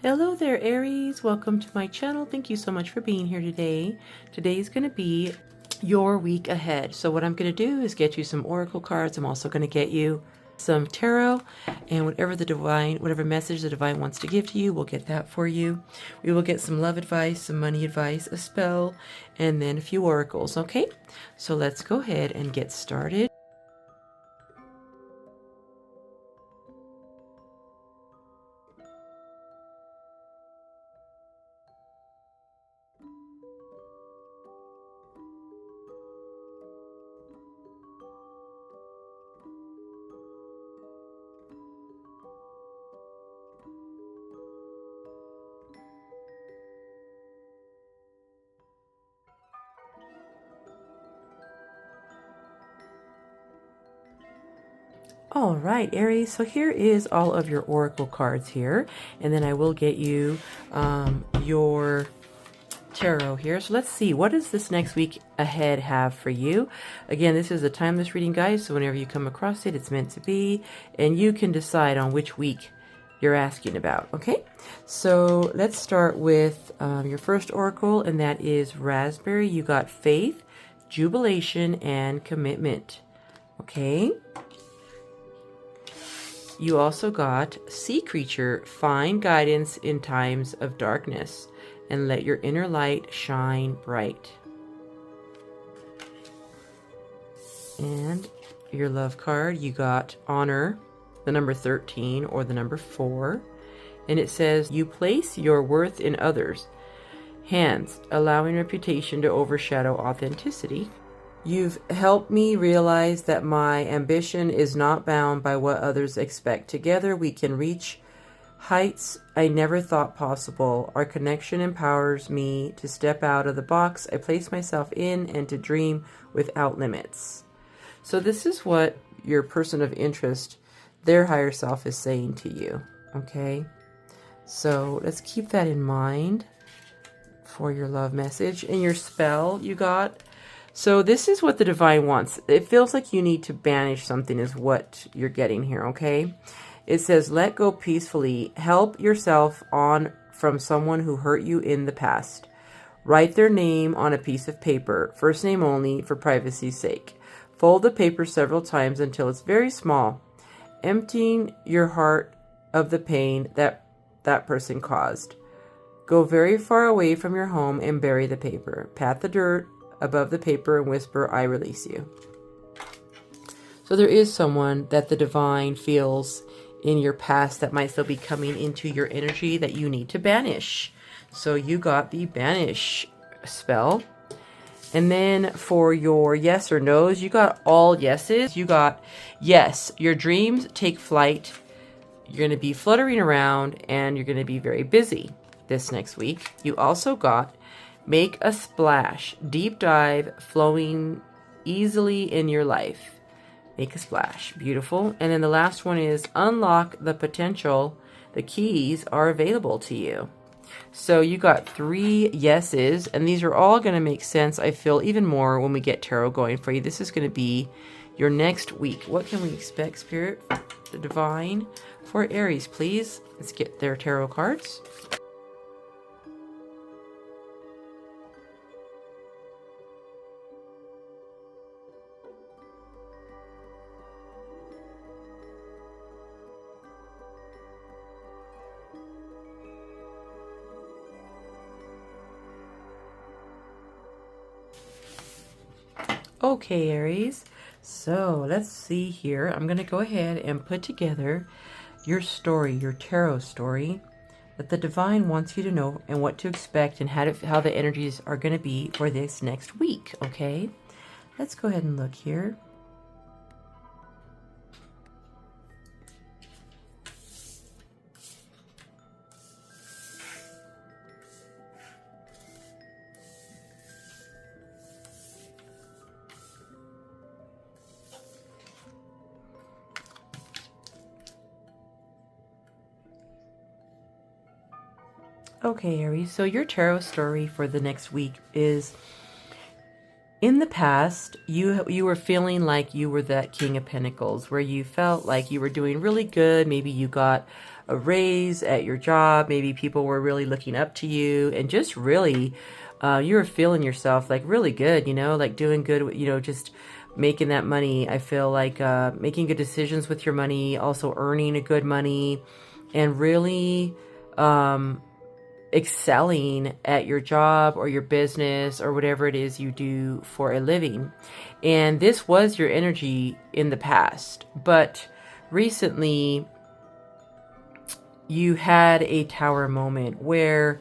Hello there, Aries. Welcome to my channel. Thank you so much for being here today. Today is going to be your week ahead. So what I'm going to do is get you some oracle cards. I'm also going to get you some tarot, and whatever message the divine wants to give to you, we'll get that for you. We will get some love advice, some money advice, a spell, and then a few oracles. Okay, so let's go ahead and get started. All right, Aries, so here is all of your oracle cards here, and then I will get you your tarot here. So let's see, what does this next week ahead have for you? Again, this is a timeless reading, guys, so whenever you come across it, it's meant to be, and you can decide on which week you're asking about, okay? So let's start with your first oracle, and that is Raspberry. You got faith, jubilation, and commitment, okay? You also got sea creature, find guidance in times of darkness and let your inner light shine bright. And your love card, you got honor, the number 13 or the number 4. And it says, you place your worth in others' hands, allowing reputation to overshadow authenticity. You've helped me realize that my ambition is not bound by what others expect. Together we can reach heights I never thought possible. Our connection empowers me to step out of the box I place myself in and to dream without limits. So this is what your person of interest, their higher self, is saying to you, okay? So let's keep that in mind for your love message. And your spell you got, so this is what the divine wants. It feels like you need to banish something is what you're getting here, okay? It says, let go peacefully. Help yourself on from someone who hurt you in the past. Write their name on a piece of paper, first name only, for privacy's sake. Fold the paper several times until it's very small, emptying your heart of the pain that person caused. Go very far away from your home and bury the paper. Pat the dirt above the paper and whisper, I release you. So there is someone that the divine feels in your past that might still be coming into your energy that you need to banish. So you got the banish spell. And then for your yes or no's, you got all yeses. You got yes, your dreams take flight. You're going to be fluttering around and you're going to be very busy this next week. You also got make a splash, deep dive, flowing easily in your life. Make a splash. Beautiful. And then the last one is unlock the potential. The keys are available to you. So you got 3 yeses, and these are all going to make sense, I feel, even more when we get tarot going for you. This is going to be your next week. What can we expect, Spirit, the divine, for Aries, please? Let's get their tarot cards. Okay, Aries, so let's see here. I'm going to go ahead and put together your story, your tarot story that the divine wants you to know and what to expect and how the energies are going to be for this next week, okay? Let's go ahead and look here. Okay, Aries, so your tarot story for the next week is In the past, you were feeling like you were that King of Pentacles, where you felt like you were doing really good. Maybe you got a raise at your job. Maybe people were really looking up to you, and just really, you were feeling yourself like really good, like doing good, just making that money. I feel like making good decisions with your money, also earning a good money, and really excelling at your job or your business or whatever it is you do for a living. And this was your energy in the past. But recently, you had a tower moment where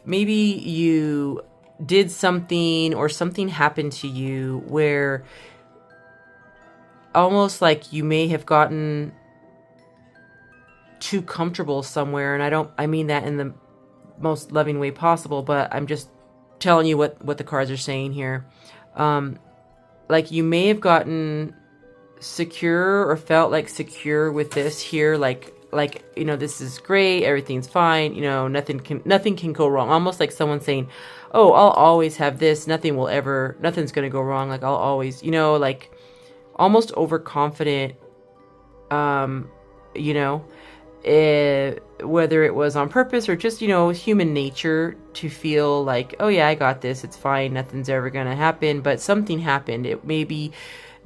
maybe you did something or something happened to you where almost like you may have gotten too comfortable somewhere. And I mean that in the most loving way possible, but I'm just telling you what the cards are saying here. Like you may have gotten secure or felt like secure with this here, like this is great, everything's fine, nothing can go wrong. Almost like someone saying, oh, I'll always have this, nothing's gonna go wrong, like I'll always, like almost overconfident, whether it was on purpose or just, human nature to feel like, oh yeah, I got this, it's fine, nothing's ever going to happen. But something happened. It maybe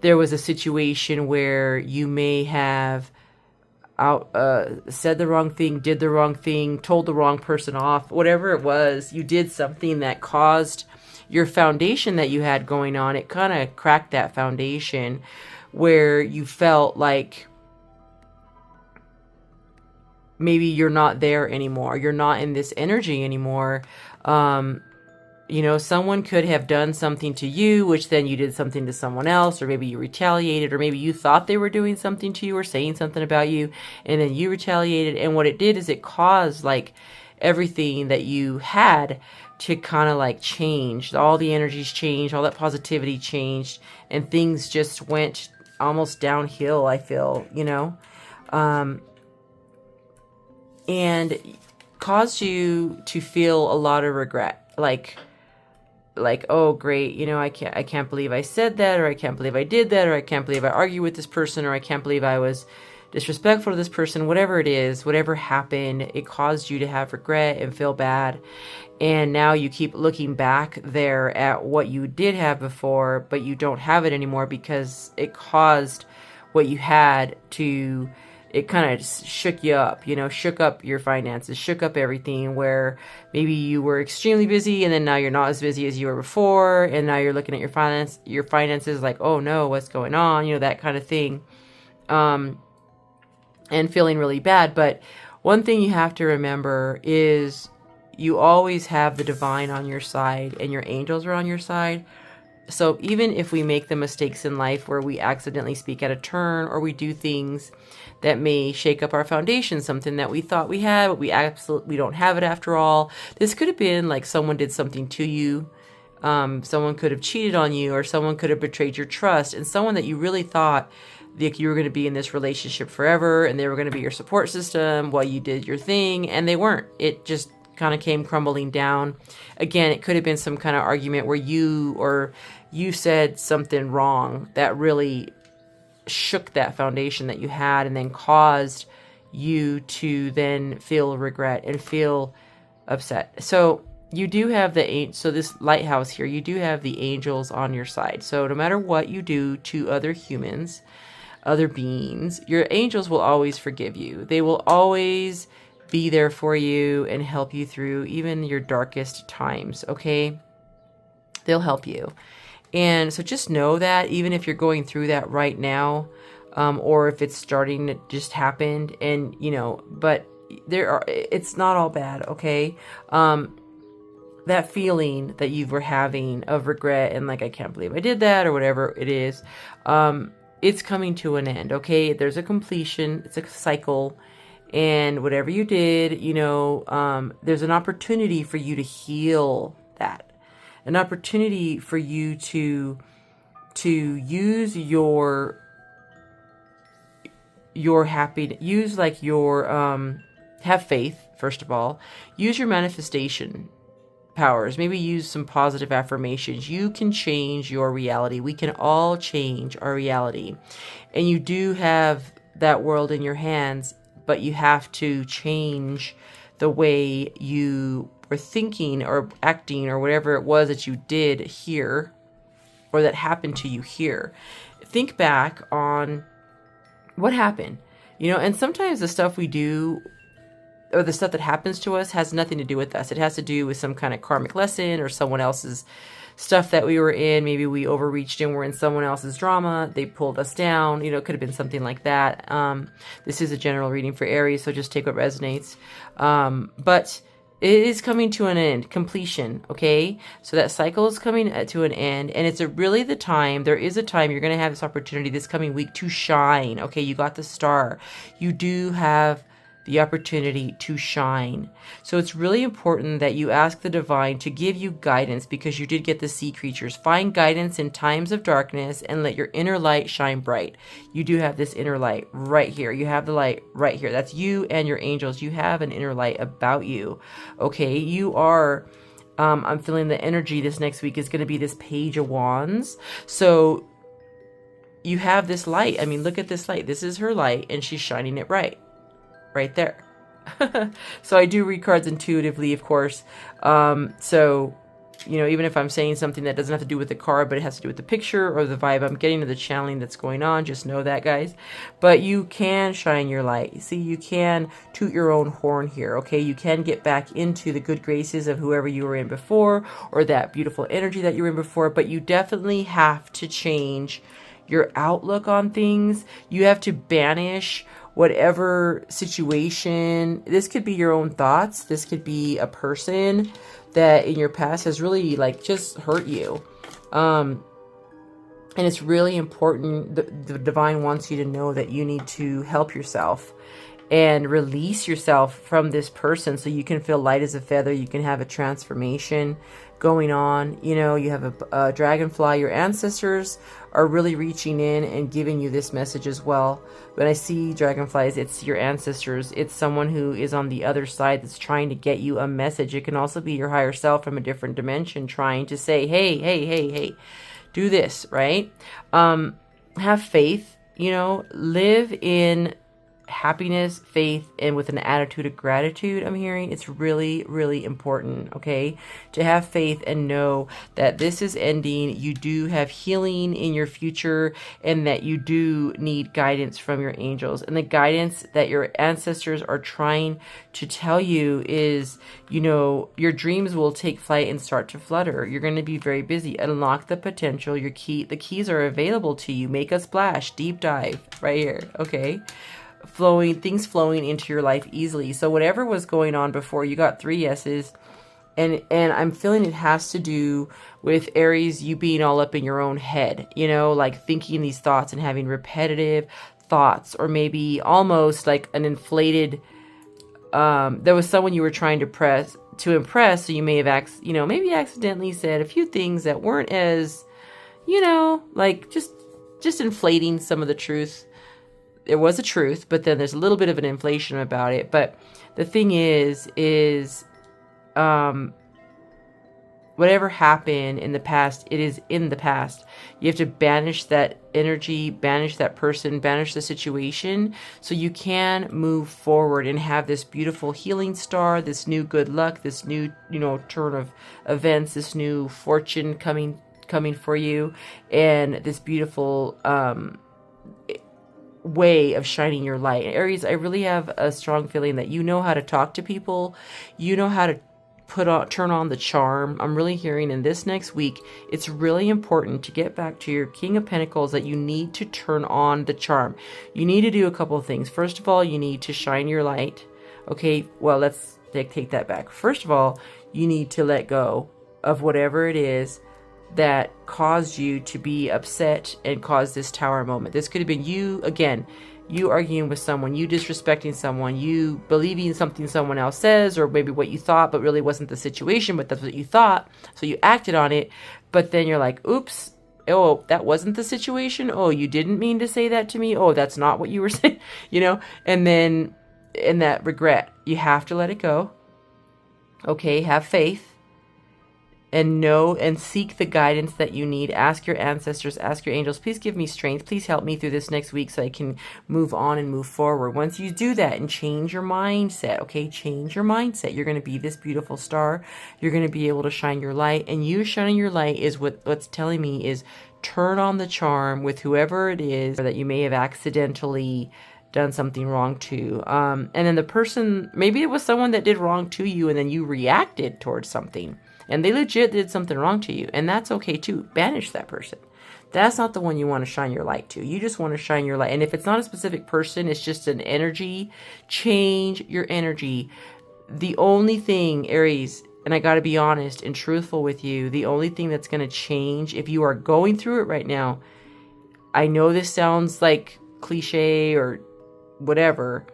there was a situation where you may have said the wrong thing, did the wrong thing, told the wrong person off, whatever it was. You did something that caused your foundation that you had going on. It kind of cracked that foundation where you felt like maybe you're not there anymore. You're not in this energy anymore. Someone could have done something to you, which then you did something to someone else, or maybe you retaliated, or maybe you thought they were doing something to you or saying something about you, and then you retaliated. And what it did is it caused like everything that you had to kind of like change. All the energies changed, all that positivity changed, and things just went almost downhill, I feel, and caused you to feel a lot of regret, like oh great, I can't believe I said that, or I can't believe I did that, or I can't believe I argued with this person, or I can't believe I was disrespectful to this person. Whatever it is, whatever happened, it caused you to have regret and feel bad. And now you keep looking back there at what you did have before, but you don't have it anymore because it caused what you had to, it kind of shook you up, shook up your finances, shook up everything, where maybe you were extremely busy and then now you're not as busy as you were before. And now you're looking at your finances like, oh no, what's going on? That kind of thing. And feeling really bad. But one thing you have to remember is you always have the divine on your side and your angels are on your side. So even if we make the mistakes in life where we accidentally speak out of turn, or we do things that may shake up our foundation, something that we thought we had, but we don't have it after all. This could have been like someone did something to you. Someone could have cheated on you, or someone could have betrayed your trust, and someone that you really thought like you were going to be in this relationship forever and they were going to be your support system while you did your thing, and they weren't. It just kind of came crumbling down. Again, it could have been some kind of argument where you said something wrong that really shook that foundation that you had, and then caused you to then feel regret and feel upset. So you do have this lighthouse here, you do have the angels on your side. So no matter what you do to other humans, other beings, your angels will always forgive you. They will always be there for you and help you through even your darkest times, okay? They'll help you. And so just know that even if you're going through that right now, or if it's starting to just happened, and but it's not all bad, okay? That feeling that you were having of regret and like, I can't believe I did that, or whatever it is, it's coming to an end, okay? There's a completion, it's a cycle, and whatever you did, there's an opportunity for you to heal that. An opportunity for you to use your happiness, use have faith, first of all, use your manifestation powers. Maybe use some positive affirmations. You can change your reality. We can all change our reality. And you do have that world in your hands, but you have to change the way you were thinking or acting or whatever it was that you did here or that happened to you here. Think back on what happened, and sometimes the stuff we do or the stuff that happens to us has nothing to do with us. It has to do with some kind of karmic lesson or someone else's stuff that we were in. Maybe we overreached and we're in someone else's drama. They pulled us down. It could have been something like that. This is a general reading for Aries, so just take what resonates. But it is coming to an end, completion, okay? So that cycle is coming to an end, and it's really the time, there is a time you're going to have this opportunity this coming week to shine, okay? You got the star. You do have the opportunity to shine. So it's really important that you ask the divine to give you guidance, because you did get the sea creatures. Find guidance in times of darkness and let your inner light shine bright. You do have this inner light right here. You have the light right here. That's you and your angels. You have an inner light about you. Okay, you are I'm feeling the energy this next week is going to be this Page of Wands. So you have this light. I mean, look at this light. This is her light, and she's shining it right there. So I do read cards intuitively, of course. So, even if I'm saying something that doesn't have to do with the card, but it has to do with the picture or the vibe I'm getting or the channeling that's going on, just know that, guys. But you can shine your light. See, you can toot your own horn here, okay? You can get back into the good graces of whoever you were in before, or that beautiful energy that you were in before, but you definitely have to change your outlook on things. You have to banish whatever situation. This could be your own thoughts. This could be a person that in your past has really just hurt you. And it's really important. The divine wants you to know that you need to help yourself and release yourself from this person so you can feel light as a feather. You can have a transformation going on. You have a dragonfly. Your ancestors are really reaching in and giving you this message as well. When I see dragonflies, it's your ancestors. It's someone who is on the other side that's trying to get you a message. It can also be your higher self from a different dimension trying to say, hey, do this, right? Have faith, live in happiness, faith, and with an attitude of gratitude. I'm hearing it's really, really important, okay, to have faith and know that this is ending. You do have healing in your future, and that you do need guidance from your angels. And the guidance that your ancestors are trying to tell you is, your dreams will take flight and start to flutter. You're going to be very busy. Unlock the potential. The keys are available to you. Make a splash. Deep dive right here, okay? Things flowing into your life easily. So whatever was going on before, you got 3 yeses, and I'm feeling it has to do with Aries, you being all up in your own head, thinking these thoughts and having repetitive thoughts, or maybe almost like an inflated, there was someone you were trying to impress, so you may have maybe accidentally said a few things that weren't as, just inflating some of the truth. There was a truth, but then there's a little bit of an inflation about it. But the thing is whatever happened in the past, it is in the past. You have to banish that energy, banish that person, banish the situation, so you can move forward and have this beautiful healing star, this new good luck, this new, turn of events, this new fortune coming for you, and this beautiful, way of shining your light. Aries, I really have a strong feeling that you know how to talk to people. You know how to turn on the charm. I'm really hearing in this next week, it's really important to get back to your King of Pentacles, that you need to turn on the charm. You need to do a couple of things. First of all, you need to shine your light. Okay, well, let's take that back. First of all, you need to let go of whatever it is that caused you to be upset and caused this tower moment. This could have been you, again, you arguing with someone, you disrespecting someone, you believing something someone else says, or maybe what you thought, but really wasn't the situation, but that's what you thought. So you acted on it, but then you're like, oops, oh, that wasn't the situation. Oh, you didn't mean to say that to me. Oh, that's not what you were saying, and then in that regret, you have to let it go. Okay, have faith. and know and seek the guidance that you need. Ask your ancestors, ask your angels, please give me strength. Please help me through this next week so I can move on and move forward. Once you do that and change your mindset, okay, change your mindset. You're going to be this beautiful star. You're going to be able to shine your light, and you shining your light is what's telling me is turn on the charm with whoever it is that you may have accidentally done something wrong to. And then the person, maybe it was someone that did wrong to you and then you reacted towards something. And they legit did something wrong to you. And that's okay too. Banish that person. That's not the one you want to shine your light to. You just want to shine your light. And if it's not a specific person, it's just an energy, change your energy. The only thing, Aries, and I got to be honest and truthful with you, the only thing that's going to change if you are going through it right now, I know this sounds like cliche or whatever,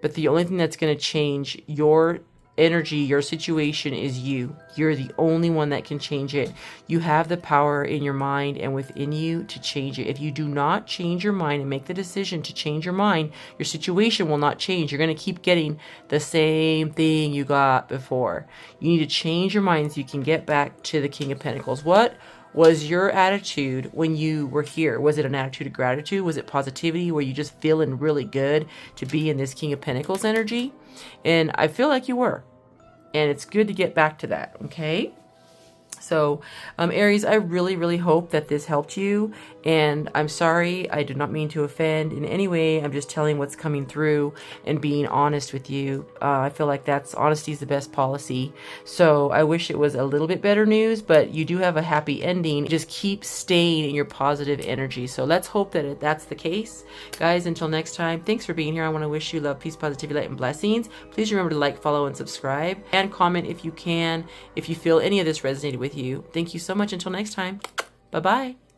but the only thing that's going to change your energy, your situation is you. You're the only one that can change it. You have the power in your mind and within you to change it. If you do not change your mind and make the decision to change your mind, your situation will not change. You're going to keep getting the same thing you got before. You need to change your mind so you can get back to the King of Pentacles. What was your attitude when you were here? Was it an attitude of gratitude? Was it positivity? Were you just feeling really good to be in this King of Pentacles energy? And I feel like you were. And it's good to get back to that, okay? So, Aries, I really, really hope that this helped you. And I'm sorry, I did not mean to offend in any way. I'm just telling what's coming through and being honest with you. I feel like honesty is the best policy. So I wish it was a little bit better news, but you do have a happy ending. Just keep staying in your positive energy. So let's hope that that's the case. Guys, until next time, thanks for being here. I want to wish you love, peace, positivity, light, and blessings. Please remember to like, follow, and subscribe. And comment if you can, if you feel any of this resonated with you. Thank you so much. Until next time. Bye-bye.